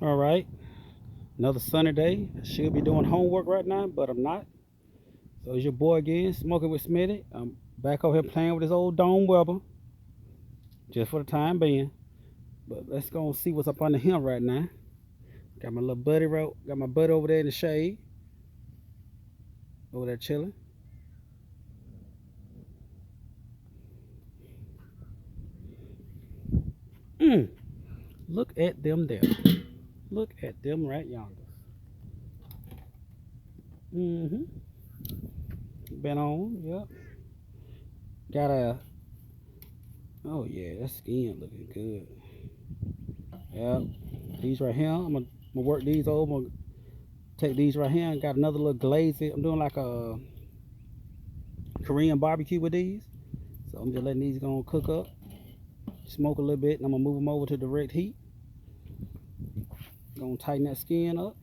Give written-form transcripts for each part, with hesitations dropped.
All right, another sunny day. I should be doing homework right now, but I'm not. So it's your boy again, smoking with Smitty. I'm back over here playing with this old dome webber, just for the time being. But let's go and see what's up under him right now. Got my little buddy, got my buddy over there in the shade, over there chilling. Mm, look at them there. Look at them right yonder. Mm-hmm. Been on, yep. Got a. Oh yeah, that skin looking good. Yep. These right here, I'm gonna work these over. I'm gonna take these right here and got another little glaze. I'm doing like a Korean barbecue with these. So I'm just letting these go and cook up, smoke a little bit, and I'm gonna move them over to direct heat. Gonna tighten that skin up,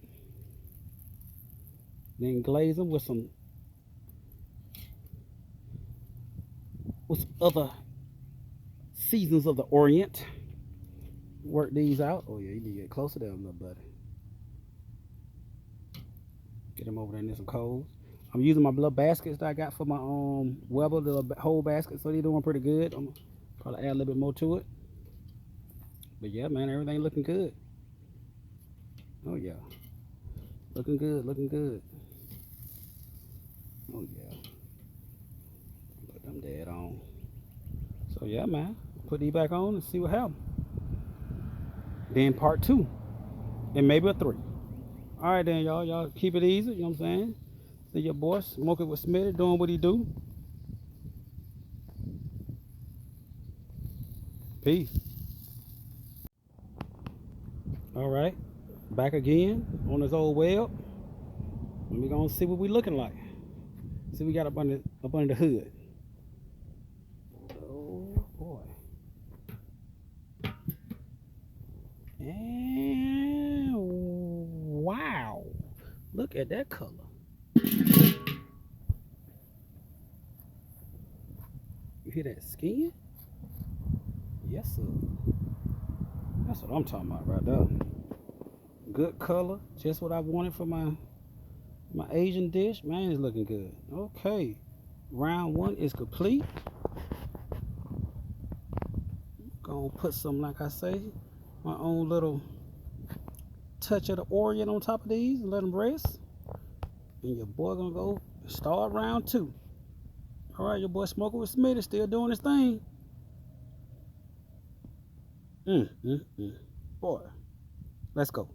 then glaze them with some other seasons of the Orient. Work these out. Oh yeah, you need to get closer to them, little buddy. Get them over there in some coals. I'm using my little baskets that I got for my Weber, the whole basket, so they're doing pretty good. I'm gonna probably add a little bit more to it. But yeah, man, everything looking good. Oh yeah, looking good, looking good. Oh yeah, put them dead on. So yeah, man, put these back on and see what happens. Then part 2, and maybe a 3. All right then, y'all keep it easy. You know what I'm saying? See your boy smoking with Smitty, doing what he do. Peace. All right, back again on this old web. And we gonna see what we looking like. See what we got up under the hood. Oh boy. And wow, look at that color. You hear that skin? Yes sir. That's what I'm talking about right there. Good color, just what I wanted for my Asian dish. Man, it's looking good. Okay, round 1 is complete. Gonna put some, like I say, my own little touch of the Orient on top of these and let them rest. And your boy gonna go start round 2. All right, your boy smoking with Smitty, still doing his thing. Boy, let's go.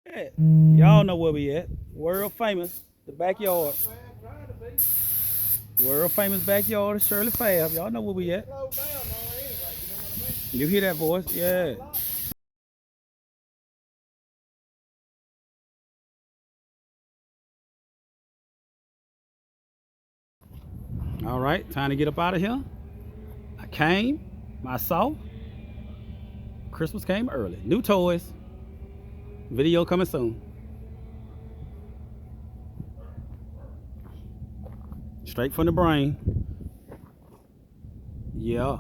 Yeah. Y'all know where we at. World famous, the backyard. World famous backyard, Shirley Fab. Y'all know where we at. You hear that voice? Yeah. All right, time to get up out of here. I came, I saw. Christmas came early. New toys. Video coming soon. Straight from the brain. Yeah.